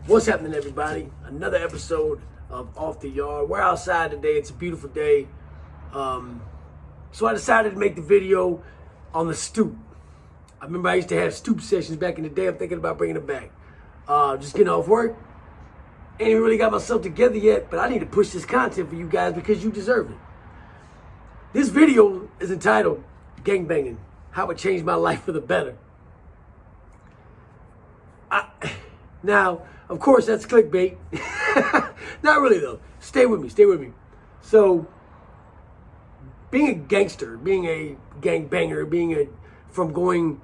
What's happening, everybody? Another episode of Off the Yard. We're outside today. It's a beautiful day. So I decided to make the video on the stoop. I remember I used to have stoop sessions back in the day. I'm thinking about bringing it back. Just getting off work. Ain't even really got myself together yet, but I need to push this content for you guys because you deserve it. This video is entitled Gangbanging, How It Changed My Life for the Better. Now, of course, that's clickbait. Not really, though. Stay with me. So, being a gangster, being a gangbanger, from going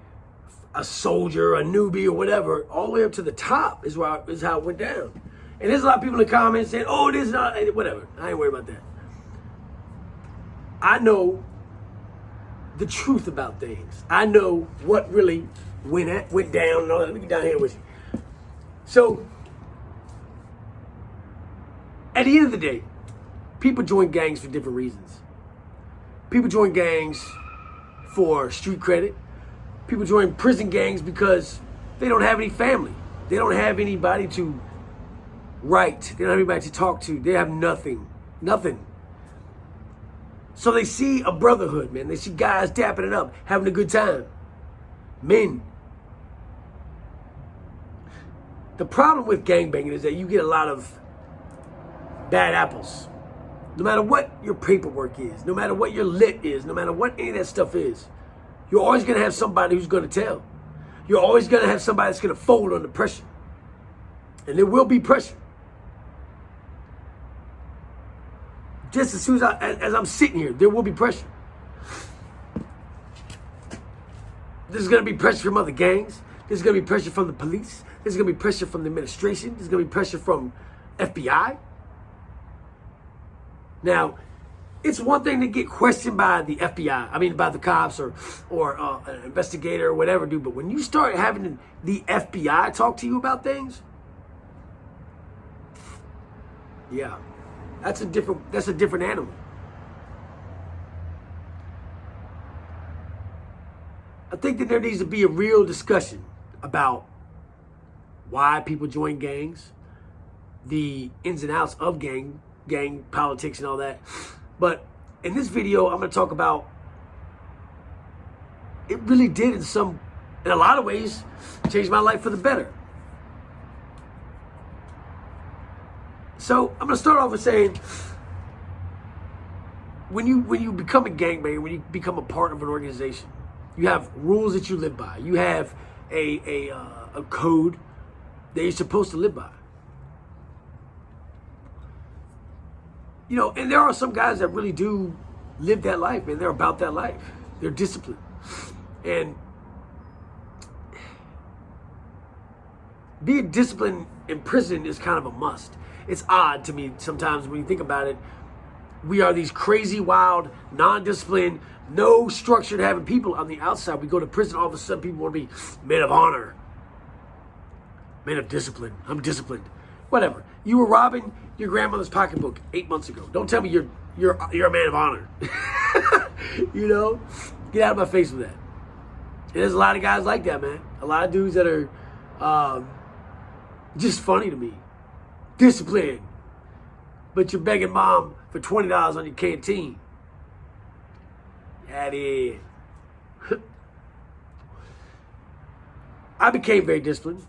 a soldier, a newbie, or whatever, all the way up to the top is how it went down. And there's a lot of people in the comments saying, oh, this is not, whatever. I ain't worried about that. I know the truth about things. I know what really went down and all that. Let me get down here with you. So, at the end of the day, people join gangs for different reasons. People join gangs for street credit. People join prison gangs because they don't have any family. They don't have anybody to write. They don't have anybody to talk to. They have nothing. Nothing. So they see a brotherhood, man. They see guys dapping it up, having a good time. Men. The problem with gangbanging is that you get a lot of bad apples. No matter what your paperwork is, no matter what your lit is, no matter what any of that stuff is, you're always going to have somebody who's going to tell. You're always going to have somebody that's going to fold under pressure. And there will be pressure. Just as soon as I'm sitting here, there will be pressure. There's going to be pressure from other gangs. There's going to be pressure from the police. There's going to be pressure from the administration. There's going to be pressure from FBI. Now, it's one thing to get questioned by the FBI. I mean, by the cops or an investigator or whatever, dude. But when you start having the FBI talk to you about things, yeah, that's a different animal. I think that there needs to be a real discussion about why people join gangs, the ins and outs of gang politics and all that. But in this video, I'm going to talk about it really did in a lot of ways, change my life for the better. So I'm going to start off with saying, when you become a gangbanger, when you become a part of an organization, you have rules that you live by. You have a code that you're supposed to live by. You know, and there are some guys that really do live that life, man. They're about that life. They're disciplined. And being disciplined in prison is kind of a must. It's odd to me sometimes when you think about it. We are these crazy, wild, non-disciplined, no structured having people on the outside. We go to prison, all of a sudden people want to be men of honor, men of discipline. I'm disciplined. Whatever. You were robbing your grandmother's pocketbook 8 months ago. Don't tell me you're a man of honor. You know? Get out of my face with that. And there's a lot of guys like that, man. A lot of dudes that are just funny to me. Disciplined. But you're begging mom for $20 on your canteen. That is. I became very disciplined.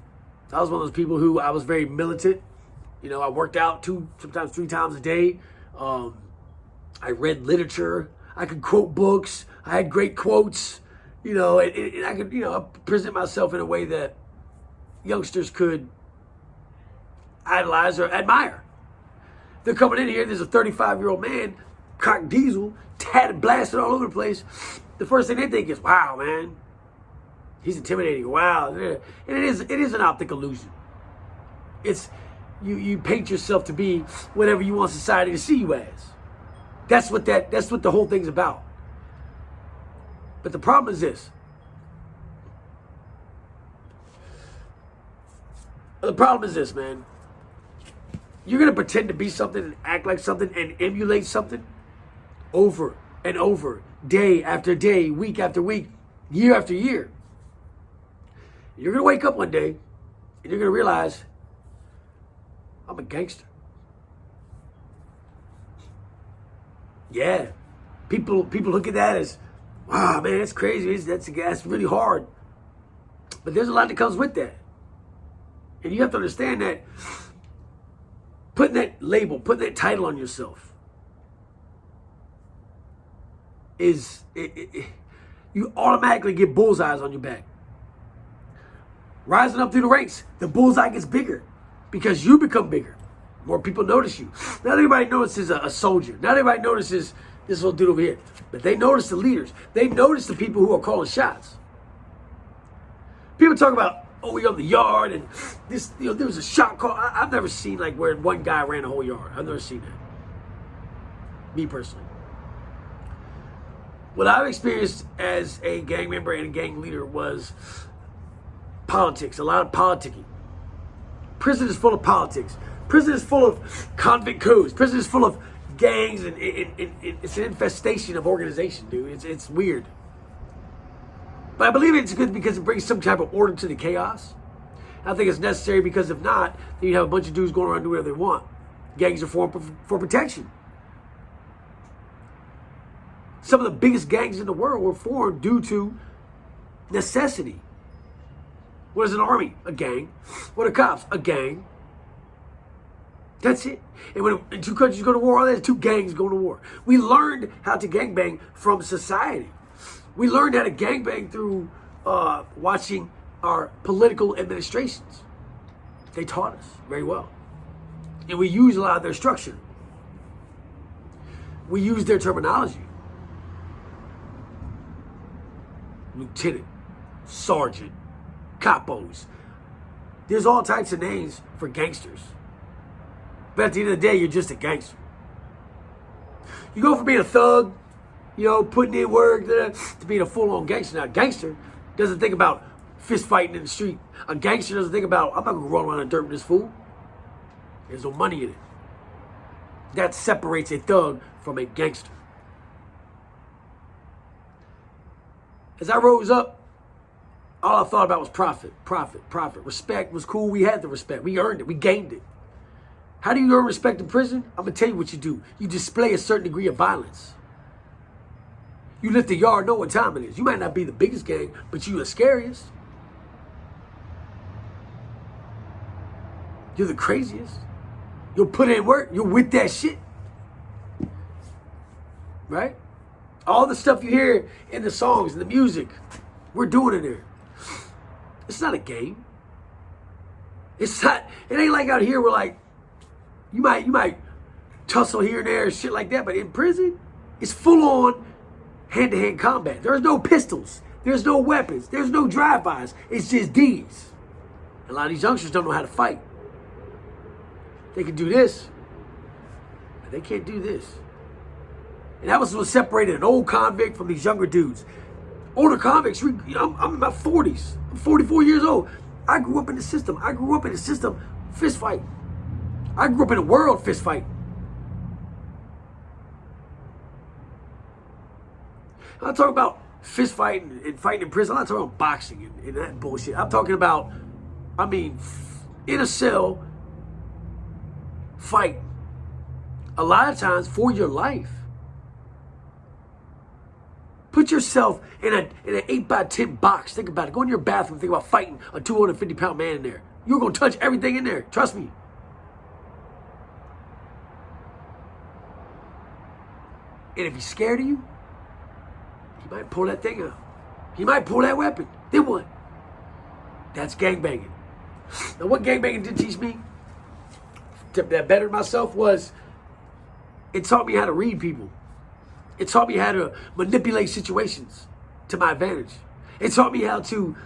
I was one of those people who I was very militant. You know, I worked out 2, sometimes 3 times a day. I read literature. I could quote books. I had great quotes. You know, and I could, present myself in a way that youngsters could idolize or admire. They're coming in here, there's a 35-year-old man, cock diesel, tatted, blasted all over the place. The first thing they think is, wow, man, he's intimidating. Wow. And it is an optic illusion. It's you paint yourself to be whatever you want society to see you as. That's what the whole thing's about. But the problem is this. The problem is this, man. You're going to pretend to be something and act like something and emulate something over and over, day after day, week after week, year after year. You're going to wake up one day and you're going to realize I'm a gangster. Yeah. People look at that as, wow, man, that's crazy. That's really hard. But there's a lot that comes with that. And you have to understand that putting that label, putting that title on yourself is, you automatically get bullseyes on your back. Rising up through the ranks, the bullseye gets bigger because you become bigger. More people notice you. Not everybody notices a soldier. Not everybody notices this little dude over here. But they notice the leaders. They notice the people who are calling shots. People talk about, oh, we on the yard and this, there was a shot call. I've never seen like where one guy ran a whole yard. I've never seen that. Me personally. What I've experienced as a gang member and a gang leader was politics, a lot of politicking. Prison is full of politics. Prison is full of convict codes. Prison is full of gangs, and it's an infestation of organization, dude. It's weird. But I believe it's good because it brings some type of order to the chaos. I think it's necessary because if not, then you'd have a bunch of dudes going around doing whatever they want. Gangs are formed for protection. Some of the biggest gangs in the world were formed due to necessity. What is an army? A gang. What are cops? A gang. That's it. And when two countries go to war, all that is two gangs going to war. We learned how to gangbang from society. We learned how to gangbang through watching our political administrations. They taught us very well. And we use a lot of their structure. We use their terminology. Lieutenant, sergeant, capos. There's all types of names for gangsters. But at the end of the day, you're just a gangster. You go from being a thug, putting in work, to being a full-on gangster. Now, a gangster doesn't think about fist fighting in the street. A gangster doesn't think about, I'm not going to run around in the dirt with this fool. There's no money in it. That separates a thug from a gangster. As I rose up, all I thought about was profit, profit, profit. Respect was cool. We had the respect. We earned it. We gained it. How do you earn respect in prison? I'm going to tell you what you do. You display a certain degree of violence. You lift the yard, know what time it is. You might not be the biggest gang, but you're the scariest. You're the craziest. You'll put in work. You're with that shit. Right? All the stuff you hear in the songs and the music, we're doing it there. It's not a game. It's not, it ain't like out here where like, you might tussle here and there and shit like that, but in prison, it's full on hand-to-hand combat. There's no pistols. There's no weapons. There's no drive-bys. It's just these. A lot of these youngsters don't know how to fight. They can do this, but they can't do this. And that was what separated an old convict from these younger dudes. Older convicts, I'm in my 40s. I'm 44 years old. I grew up in the system. Fist fight. I grew up in a world fist fight. I'm not talking about fist fighting and fighting in prison. I'm not talking about boxing and that bullshit. I'm talking about, in a cell, fight. A lot of times for your life. Put yourself in an 8x10 box. Think about it. Go in your bathroom. Think about fighting a 250-pound man in there. You're going to touch everything in there. Trust me. And if he's scared of you, he might pull that thing out. He might pull that weapon. Then what? That's gangbanging. Now, what gangbanging did teach me that bettered myself was it taught me how to read people. It taught me how to manipulate situations to my advantage. It taught me how to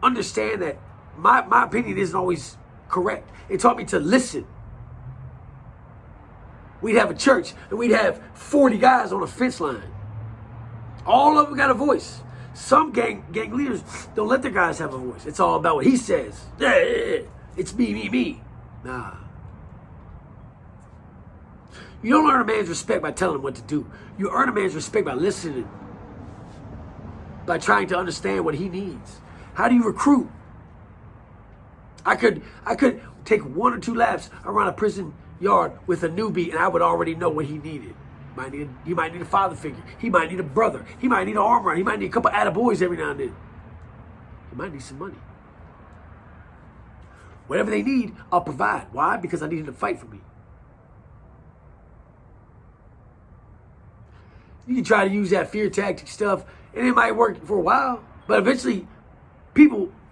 understand that my opinion isn't always correct. It taught me to listen. We'd have a church and we'd have 40 guys on a fence line. All of them got a voice. Some gang leaders don't let their guys have a voice. It's all about what he says. Yeah. It's me. Nah. You don't earn a man's respect by telling him what to do. You earn a man's respect by listening. By trying to understand what he needs. How do you recruit? I could take 1 or 2 laps around a prison yard with a newbie, and I would already know what he needed. He might need a father figure. He might need a brother. He might need an arm around. He might need a couple attaboys every now and then. He might need some money. Whatever they need, I'll provide. Why? Because I need them to fight for me. You can try to use that fear tactic stuff, and it might work for a while. But eventually,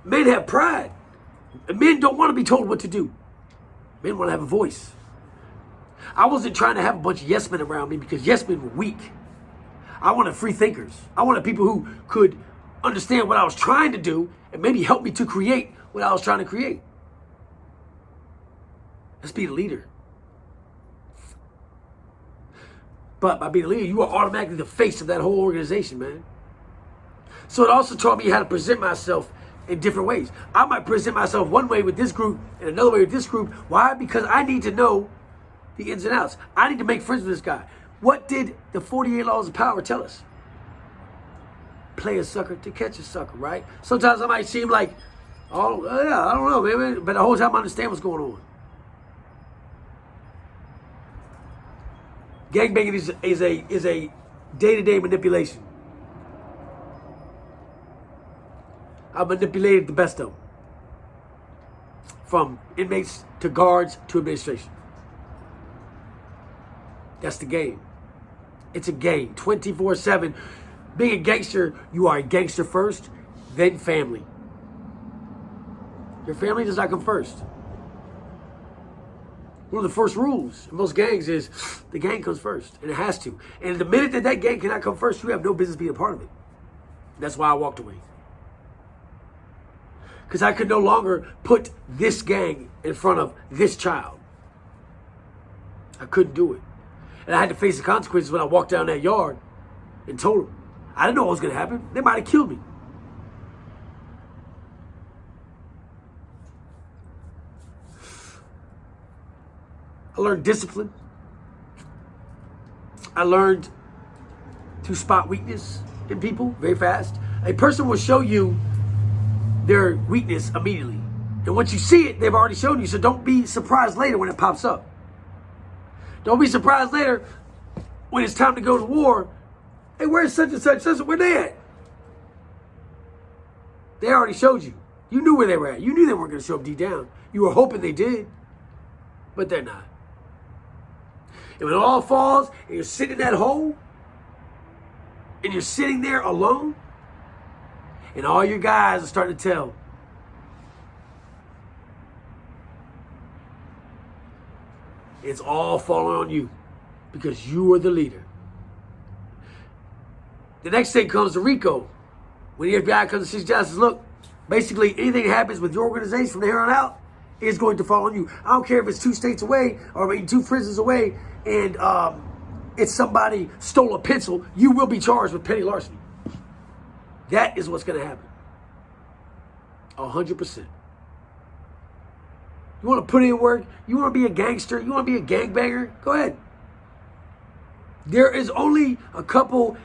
men have pride. And men don't want to be told what to do. Men want to have a voice. I wasn't trying to have a bunch of yes men around me because yes men were weak. I wanted free thinkers. I wanted people who could understand what I was trying to do and maybe help me to create what I was trying to create. Let's be the leader. But by being a leader, you are automatically the face of that whole organization, man. So it also taught me how to present myself in different ways. I might present myself one way with this group and another way with this group. Why? Because I need to know the ins and outs. I need to make friends with this guy. What did the 48 Laws of Power tell us? Play a sucker to catch a sucker, right? Sometimes I might seem like, oh, yeah, I don't know, man. But the whole time I understand what's going on. Gangbanging is a day-to-day manipulation. I manipulated the best of them. From inmates to guards to administration. That's the game. It's a game. 24/7. Being a gangster, you are a gangster first, then family. Your family does not come first. One of the first rules in most gangs is the gang comes first, and it has to. And the minute that gang cannot come first, you have no business being a part of it. That's why I walked away. Because I could no longer put this gang in front of this child. I couldn't do it. And I had to face the consequences when I walked down that yard and told them. I didn't know what was going to happen. They might have killed me. I learned discipline. I learned to spot weakness in people very fast. A person will show you their weakness immediately. And once you see it, they've already shown you. So don't be surprised later when it pops up. Don't be surprised later when it's time to go to war. Hey, where's such and such? Where they at? They already showed you. You knew where they were at. You knew they weren't going to show up deep down. You were hoping they did, but they're not. And when it all falls and you're sitting in that hole and you're sitting there alone and all your guys are starting to tell, it's all falling on you because you are the leader. The next thing comes to RICO. When the FBI comes to see John and says, look, basically anything that happens with your organization from here on out is going to fall on you. I don't care if it's 2 states away or maybe 2 prisons away and it's somebody stole a pencil, you will be charged with petty larceny. That is what's going to happen. 100%. You want to put in work? You want to be a gangster? You want to be a gangbanger? Go ahead. There is only a couple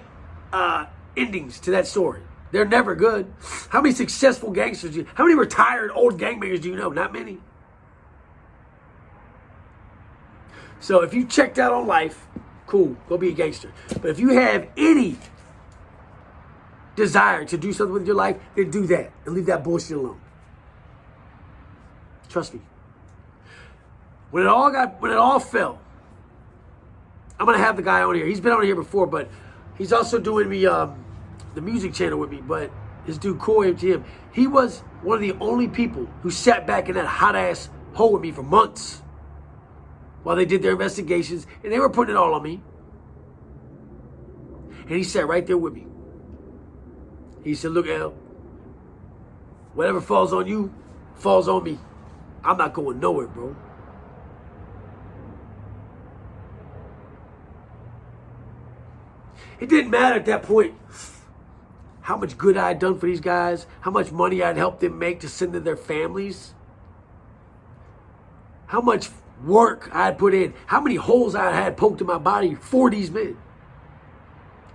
endings to that story. They're never good. How many successful gangsters do you, how many retired old gangbangers do you know? Not many. So if you checked out on life, cool, go be a gangster. But if you have any desire to do something with your life, then do that and leave that bullshit alone. Trust me. When it all fell, I'm gonna have the guy on here. He's been on here before, but he's also doing the music channel with me. But this dude, Corey MTM, he was one of the only people who sat back in that hot ass hole with me for months while they did their investigations, and they were putting it all on me. And he sat right there with me. He said, look, Al, whatever falls on you, falls on me. I'm not going nowhere, bro. It didn't matter at that point how much good I had done for these guys, how much money I'd helped them make to send to their families, how much work I had put in, how many holes I had poked in my body for these men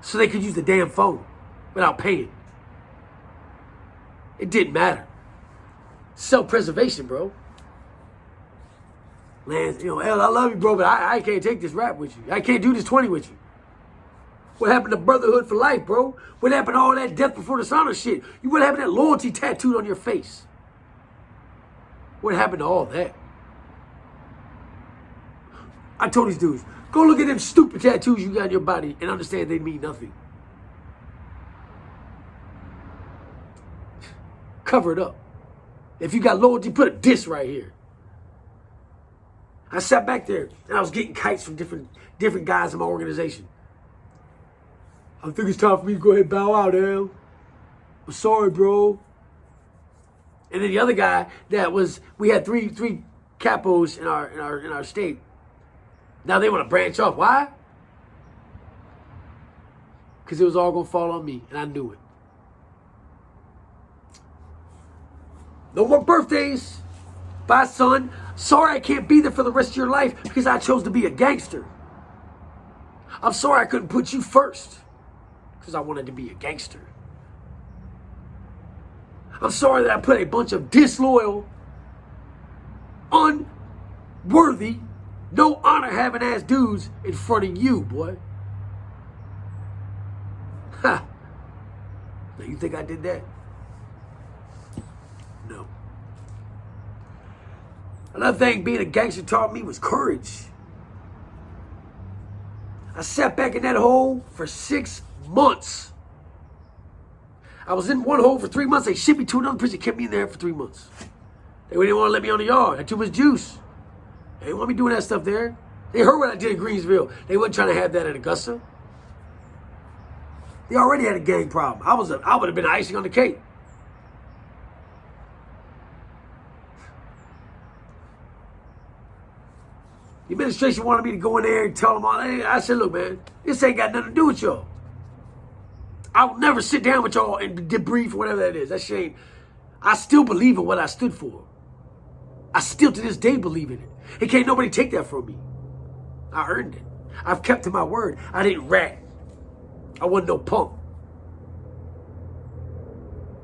so they could use the damn phone without paying. It didn't matter. Self-preservation, bro. Lance, L, I love you, bro, but I can't take this rap with you. I can't do this 20 with you. What happened to brotherhood for life, bro? What happened to all that death before dishonor shit? What happened to that loyalty tattooed on your face? What happened to all that? I told these dudes, go look at them stupid tattoos you got on your body and understand they mean nothing. Cover it up. If you got loyalty, put a diss right here. I sat back there and I was getting kites from different guys in my organization. I think it's time for me to go ahead and bow out, Al. I'm sorry, bro. And then the other guy we had three capos in our state. Now they want to branch off. Why? Because it was all going to fall on me, and I knew it. No more birthdays. Bye, son. Sorry I can't be there for the rest of your life because I chose to be a gangster. I'm sorry I couldn't put you first because I wanted to be a gangster. I'm sorry that I put a bunch of disloyal, unworthy, no honor having ass dudes in front of you, boy. Ha. Now you think I did that? No. Another thing being a gangster taught me was courage. I sat back in that hole for 6 months. I was in one hole for 3 months. They shipped me to another prison, kept me in there for 3 months. They didn't want to let me on the yard. I had too much juice. They didn't want me doing that stuff there. They heard what I did in Greensville. They wasn't trying to have that at Augusta. They already had a gang problem. I would have been icing on the cake. The administration wanted me to go in there and tell them all. I said, look, man, this ain't got nothing to do with y'all. I will never sit down with y'all and debrief or whatever that is. That's shame. I still believe in what I stood for. I still to this day believe in it. And can't nobody take that from me. I earned it. I've kept to my word. I didn't rat. I wasn't no punk.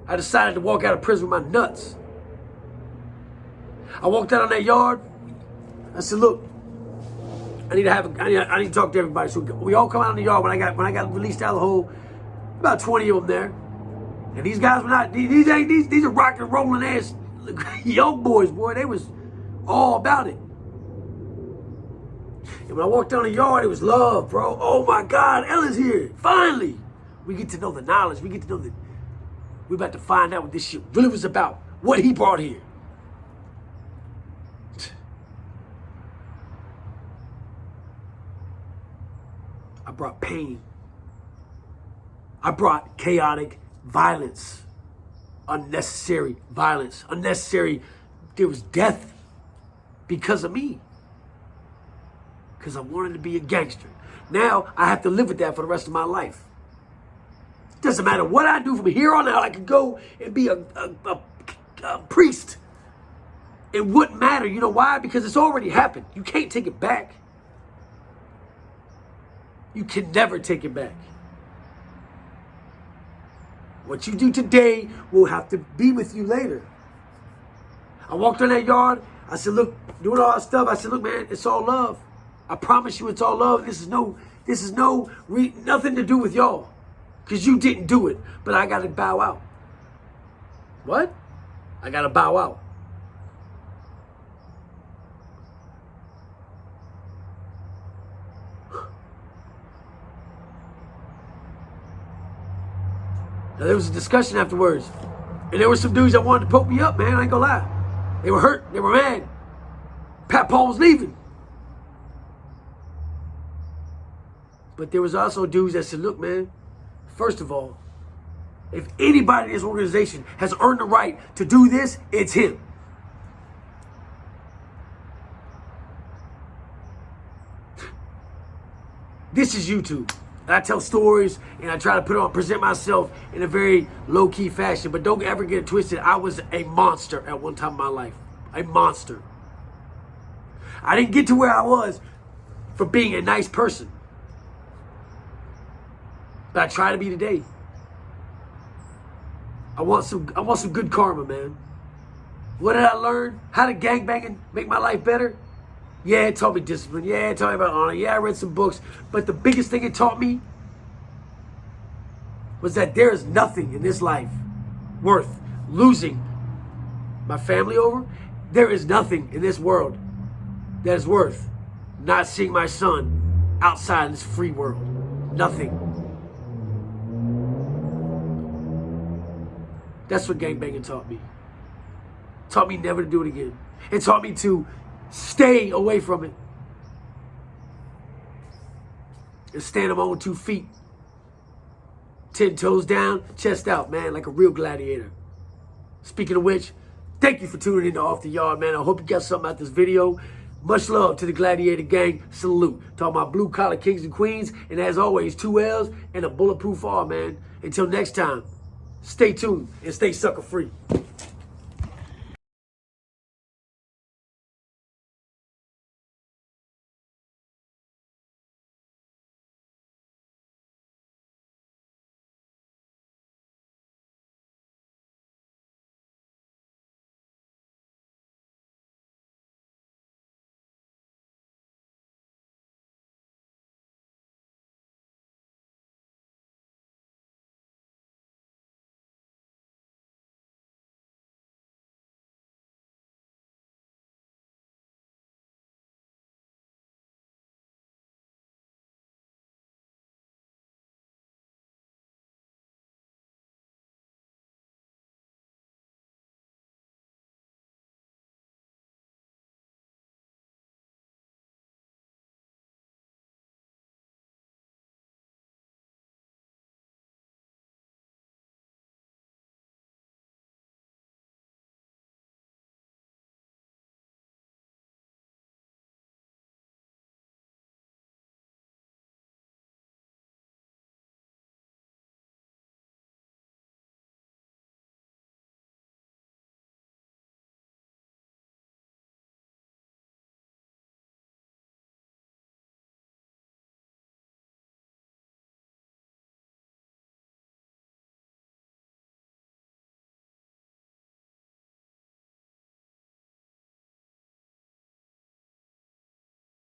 I decided to walk out of prison with my nuts. I walked out on that yard. I said, look, I need to talk to everybody. So we all come out on the yard when I got released out of the hole. About 20 of them there. And these guys were not, these are rock and rolling ass young boys, boy. They was all about it. And when I walked down the yard, it was love, bro. Oh my God, Ellen's here. Finally. We get to know the knowledge. We get to know that we're about to find out what this shit really was about. What he brought here. I brought pain. I brought chaotic violence, unnecessary violence, there was death because of me. Because I wanted to be a gangster. Now I have to live with that for the rest of my life. Doesn't matter what I do from here on out, I could go and be a priest. It wouldn't matter. You know why? Because it's already happened. You can't take it back. You can never take it back. What you do today will have to be with you later. I walked in that yard. I said, look, doing all that stuff. I said, look, man, it's all love. I promise you it's all love. This is nothing to do with y'all. Because you didn't do it. But I got to bow out. What? I got to bow out. Now, there was a discussion afterwards. And there were some dudes that wanted to poke me up, man. I ain't gonna lie. They were hurt. They were mad. Pat Paul was leaving. But there was also dudes that said, look, man, first of all, if anybody in this organization has earned the right to do this, it's him. This is YouTube. I tell stories and I try to present myself in a very low-key fashion. But don't ever get it twisted. I was a monster at one time in my life. A monster. I didn't get to where I was for being a nice person. But I try to be today. I want some good karma, man. What did I learn? How did gangbanging make my life better? Yeah, it taught me discipline. Yeah, it taught me about honor. Yeah, I read some books. But the biggest thing it taught me was that there is nothing in this life worth losing my family over. There is nothing in this world that is worth not seeing my son outside in this free world. Nothing. That's what gangbanging taught me. Taught me never to do it again. It taught me to stay away from it and stand on my own 2 feet. 10 toes down, chest out, man, like a real gladiator. Speaking of which, thank you for tuning in to Off the Yard, man. I hope you got something out this video. Much love to the Gladiator Gang. Salute to all my blue-collar kings and queens. And as always, 2 L's and a bulletproof R, man. Until next time, stay tuned and stay sucker-free.